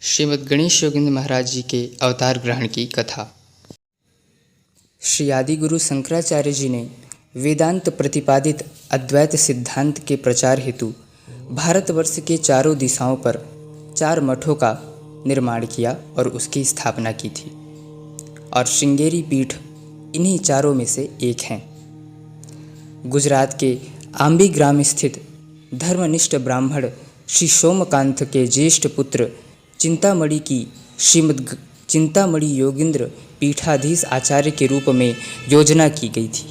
श्रीमद् गणेश योगेंद्र महाराज जी के अवतार ग्रहण की कथा। श्री आदि गुरु शंकराचार्य जी ने वेदांत प्रतिपादित अद्वैत सिद्धांत के प्रचार हेतु भारतवर्ष के चारों दिशाओं पर 4 मठों का निर्माण किया और उसकी स्थापना की थी, और श्रृंगेरी पीठ इन्हीं चारों में से एक हैं। गुजरात के आंबी ग्राम स्थित धर्मनिष्ठ ब्राह्मण श्री सोमकांत के ज्येष्ठ पुत्र चिंतामणि की श्रीमद् चिंतामणि योगेंद्र पीठाधीश आचार्य के रूप में योजना की गई थी,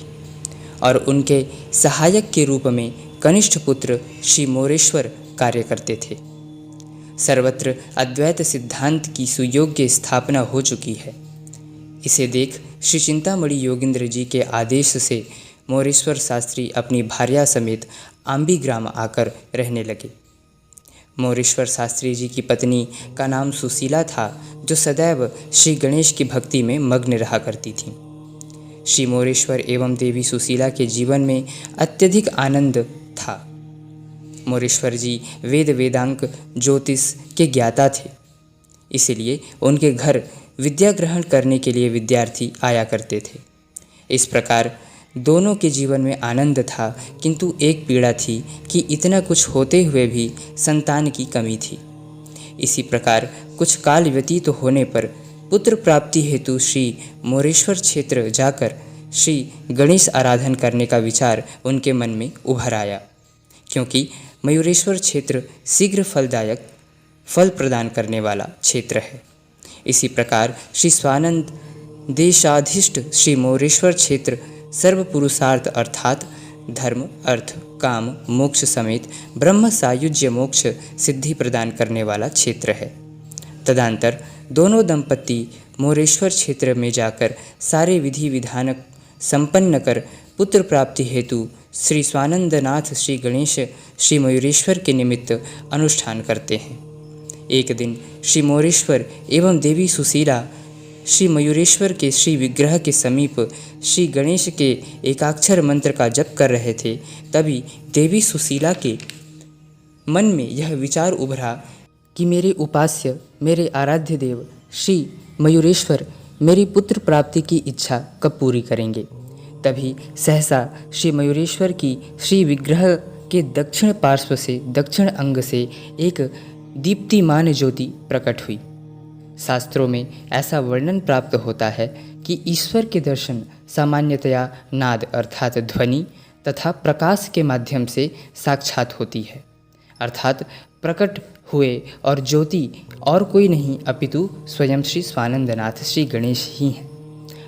और उनके सहायक के रूप में कनिष्ठ पुत्र श्री मोरेश्वर कार्य करते थे। सर्वत्र अद्वैत सिद्धांत की सुयोग्य स्थापना हो चुकी है। इसे देख श्री चिंतामणि योगेंद्र जी के आदेश से मोरेश्वर शास्त्री अपनी भार्या समेत आंबी ग्राम आकर रहने लगे। मोरेश्वर शास्त्री जी की पत्नी का नाम सुशीला था, जो सदैव श्री गणेश की भक्ति में मग्न रहा करती थी। श्री मोरेश्वर एवं देवी सुशीला के जीवन में अत्यधिक आनंद था। मोरेश्वर जी वेद वेदांग ज्योतिष के ज्ञाता थे, इसलिए उनके घर विद्या ग्रहण करने के लिए विद्यार्थी आया करते थे। इस प्रकार दोनों के जीवन में आनंद था, किंतु एक पीड़ा थी कि इतना कुछ होते हुए भी संतान की कमी थी। इसी प्रकार कुछ काल व्यतीत होने पर पुत्र प्राप्ति हेतु श्री मोरेश्वर क्षेत्र जाकर श्री गणेश आराधन करने का विचार उनके मन में उभर आया, क्योंकि मयूरेश्वर क्षेत्र शीघ्र फलदायक फल प्रदान करने वाला क्षेत्र है। इसी प्रकार श्री स्वानंद देशाधिष्ट श्री मोरेश्वर क्षेत्र सर्व पुरुषार्थ अर्थात धर्म, अर्थ, काम, मोक्ष समेत ब्रह्म सायुज्य मोक्ष सिद्धि प्रदान करने वाला क्षेत्र है। तदंतर दोनों दंपति मोरेश्वर क्षेत्र में जाकर सारे विधि विधान संपन्न कर पुत्र प्राप्ति हेतु श्री स्वानंदनाथ श्री गणेश श्री मयूरेश्वर के निमित्त अनुष्ठान करते हैं। एक दिन श्री मोरेश्वर एवं देवी सुशीला श्री मयूरेश्वर के श्री विग्रह के समीप श्री गणेश के एकाक्षर मंत्र का जप कर रहे थे। तभी देवी सुशीला के मन में यह विचार उभरा कि मेरे उपास्य, मेरे आराध्य देव श्री मयूरेश्वर मेरी पुत्र प्राप्ति की इच्छा कब पूरी करेंगे। तभी सहसा श्री मयूरेश्वर की श्री विग्रह के दक्षिण पार्श्व से, दक्षिण अंग से एक दीप्तिमान ज्योति प्रकट हुई। शास्त्रों में ऐसा वर्णन प्राप्त होता है कि ईश्वर के दर्शन सामान्यतया नाद अर्थात ध्वनि तथा प्रकाश के माध्यम से साक्षात होती है, अर्थात प्रकट हुए और ज्योति और कोई नहीं अपितु स्वयं श्री स्वानंदनाथ श्री गणेश ही हैं।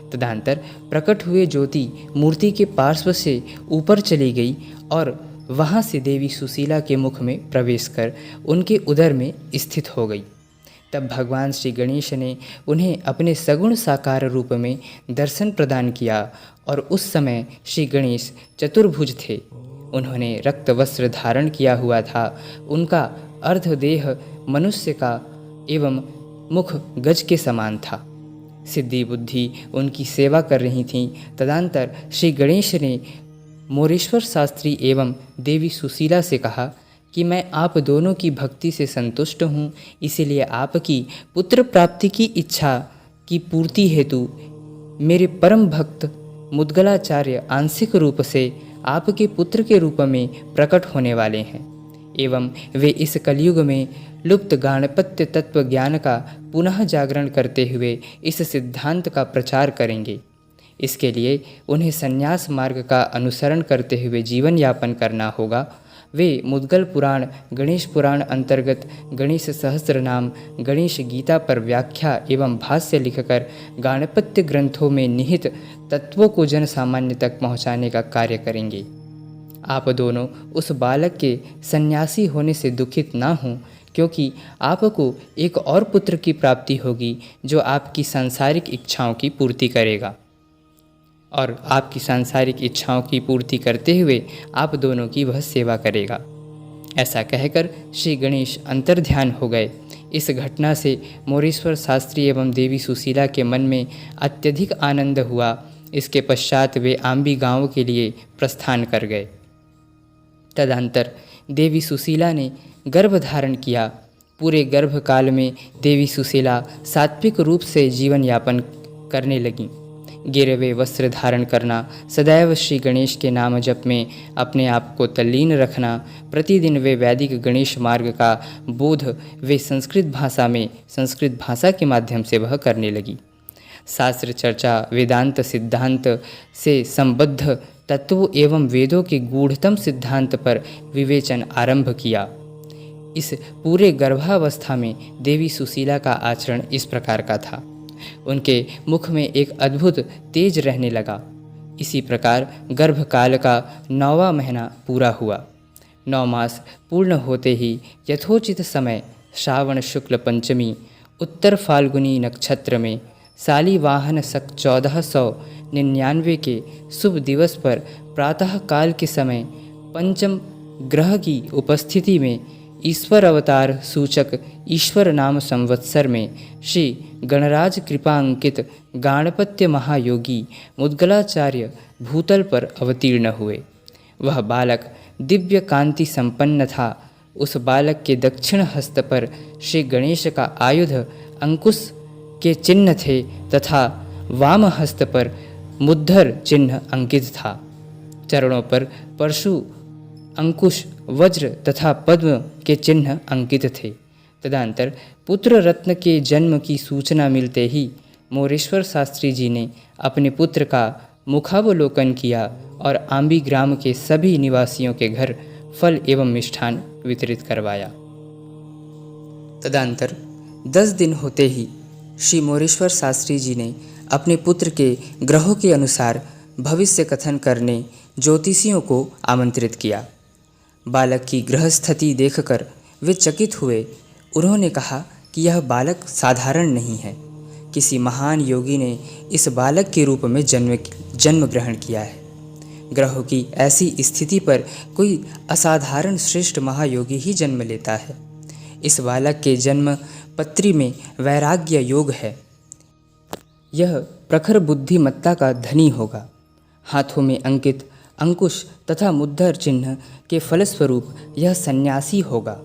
तदंतर प्रकट हुए ज्योति मूर्ति के पार्श्व से ऊपर चली गई और वहाँ से देवी सुशीला के मुख में प्रवेश कर उनके उदर में स्थित हो गई। तब भगवान श्री गणेश ने उन्हें अपने सगुण साकार रूप में दर्शन प्रदान किया, और उस समय श्री गणेश चतुर्भुज थे। उन्होंने रक्त वस्त्र धारण किया हुआ था। उनका अर्धदेह मनुष्य का एवं मुख गज के समान था। सिद्धि बुद्धि उनकी सेवा कर रही थीं। तदंतर श्री गणेश ने मोरेश्वर शास्त्री एवं देवी सुशीला से कहा कि मैं आप दोनों की भक्ति से संतुष्ट हूँ, इसीलिए आपकी पुत्र प्राप्ति की इच्छा की पूर्ति हेतु मेरे परम भक्त मुद्गलाचार्य आंशिक रूप से आपके पुत्र के रूप में प्रकट होने वाले हैं, एवं वे इस कलयुग में लुप्त गाणपत्य तत्व ज्ञान का पुनः जागरण करते हुए इस सिद्धांत का प्रचार करेंगे। इसके लिए उन्हें संन्यास मार्ग का अनुसरण करते हुए जीवन यापन करना होगा। वे मुद्गल पुराण, गणेश पुराण अंतर्गत गणेश सहस्त्र नाम, गणेश गीता पर व्याख्या एवं भाष्य लिखकर गाणपत्य ग्रंथों में निहित तत्वों को जन सामान्य तक पहुंचाने का कार्य करेंगे। आप दोनों उस बालक के सन्यासी होने से दुखित ना हों, क्योंकि आपको एक और पुत्र की प्राप्ति होगी जो आपकी सांसारिक इच्छाओं की पूर्ति करेगा, और आपकी सांसारिक इच्छाओं की पूर्ति करते हुए आप दोनों की वह सेवा करेगा। ऐसा कहकर श्री गणेश अंतर्ध्यान हो गए। इस घटना से मोरेश्वर शास्त्री एवं देवी सुशीला के मन में अत्यधिक आनंद हुआ। इसके पश्चात वे आंबी गांव के लिए प्रस्थान कर गए। तदंतर देवी सुशीला ने गर्भ धारण किया पूरे गर्भकाल में देवी सुशीला सात्विक रूप से जीवन यापन करने लगीं। गिरवे वस्त्र धारण करना, सदैव श्री गणेश के नाम जप में अपने आप को तल्लीन रखना, प्रतिदिन वे वैदिक गणेश मार्ग का बोध वे संस्कृत भाषा के माध्यम से वह करने लगी। शास्त्र चर्चा, वेदांत सिद्धांत से संबद्ध तत्वों एवं वेदों के गूढ़तम सिद्धांत पर विवेचन आरंभ किया। इस पूरे गर्भावस्था में देवी सुशीला का आचरण इस प्रकार का था। उनके मुख में एक अद्भुत तेज रहने लगा। इसी प्रकार गर्भकाल का 9वां महीना पूरा हुआ। 9 मास पूर्ण होते ही यथोचित समय श्रावण शुक्ल पंचमी उत्तर फाल्गुनी नक्षत्र में शालिवाहन शक 1499 के शुभ दिवस पर प्रातः काल के समय पंचम ग्रह की उपस्थिति में ईश्वर अवतार सूचक ईश्वर नाम संवत्सर में श्री गणराज कृपांकित गाणपत्य महायोगी मुद्गलाचार्य भूतल पर अवतीर्ण हुए। वह बालक दिव्य कांति संपन्न था। उस बालक के दक्षिण हस्त पर श्री गणेश का आयुध अंकुश के चिन्ह थे तथा वाम हस्त पर मुद्दर चिन्ह अंकित था। चरणों पर परशु, अंकुश, वज्र तथा पद्म के चिन्ह अंकित थे। तदंतर पुत्र रत्न के जन्म की सूचना मिलते ही मोरेश्वर शास्त्री जी ने अपने पुत्र का मुखावलोकन किया और आंबी ग्राम के सभी निवासियों के घर फल एवं मिष्ठान वितरित करवाया। तदंतर 10 दिन होते ही श्री मोरेश्वर शास्त्री जी ने अपने पुत्र के ग्रहों के अनुसार भविष्य कथन करने ज्योतिषियों को आमंत्रित किया। बालक की ग्रह स्थिति देखकर वे चकित हुए। उन्होंने कहा कि यह बालक साधारण नहीं है। किसी महान योगी ने इस बालक के रूप में जन्म ग्रहण किया है। ग्रहों की ऐसी स्थिति पर कोई असाधारण श्रेष्ठ महायोगी ही जन्म लेता है। इस बालक के जन्म पत्री में वैराग्य योग है। यह प्रखर बुद्धिमत्ता का धनी होगा। हाथों में अंकित अंकुश तथा मुद्दर चिन्ह के फलस्वरूप यह सन्यासी होगा।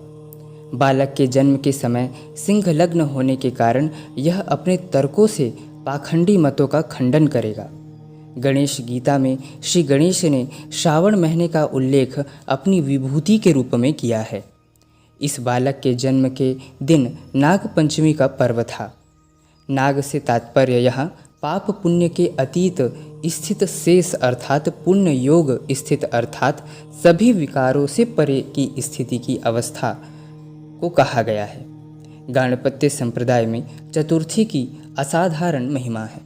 बालक के जन्म के समय सिंह लग्न होने के कारण यह अपने तर्कों से पाखंडी मतों का खंडन करेगा। गणेश गीता में श्री गणेश ने श्रावण महीने का उल्लेख अपनी विभूति के रूप में किया है। इस बालक के जन्म के दिन नाग पंचमी का पर्व था। नाग से तात्पर्य यहाँ पाप पुण्य के अतीत स्थित शेष अर्थात पुण्य योग स्थित अर्थात सभी विकारों से परे की स्थिति की अवस्था को कहा गया है। गाणपत्य संप्रदाय में चतुर्थी की असाधारण महिमा है।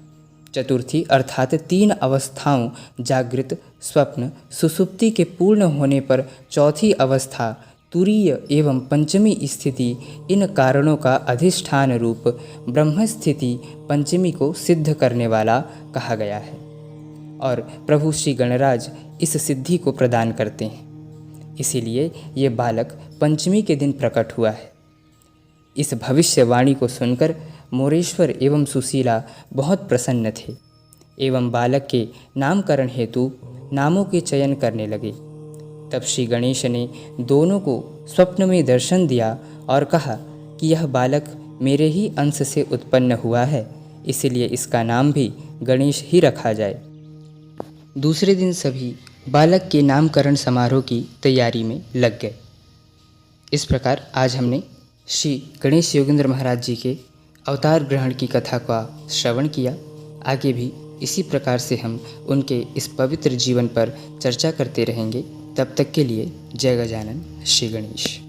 चतुर्थी अर्थात 3 अवस्थाओं जागृत, स्वप्न, सुषुप्ति के पूर्ण होने पर चौथी अवस्था तुरीय एवं पंचमी स्थिति, इन कारणों का अधिष्ठान रूप ब्रह्म स्थिति पंचमी को सिद्ध करने वाला कहा गया है और प्रभु श्री गणराज इस सिद्धि को प्रदान करते हैं। इसीलिए ये बालक पंचमी के दिन प्रकट हुआ है। इस भविष्यवाणी को सुनकर मोरेश्वर एवं सुशीला बहुत प्रसन्न थे एवं बालक के नामकरण हेतु नामों के चयन करने लगे। तब श्री गणेश ने दोनों को स्वप्न में दर्शन दिया और कहा कि यह बालक मेरे ही अंश से उत्पन्न हुआ है, इसलिए इसका नाम भी गणेश ही रखा जाए। दूसरे दिन सभी बालक के नामकरण समारोह की तैयारी में लग गए। इस प्रकार आज हमने श्री गणेश योगेंद्र महाराज जी के अवतार ग्रहण की कथा का श्रवण किया। आगे भी इसी प्रकार से हम उनके इस पवित्र जीवन पर चर्चा करते रहेंगे। तब तक के लिए जय गजानन, श्री गणेश।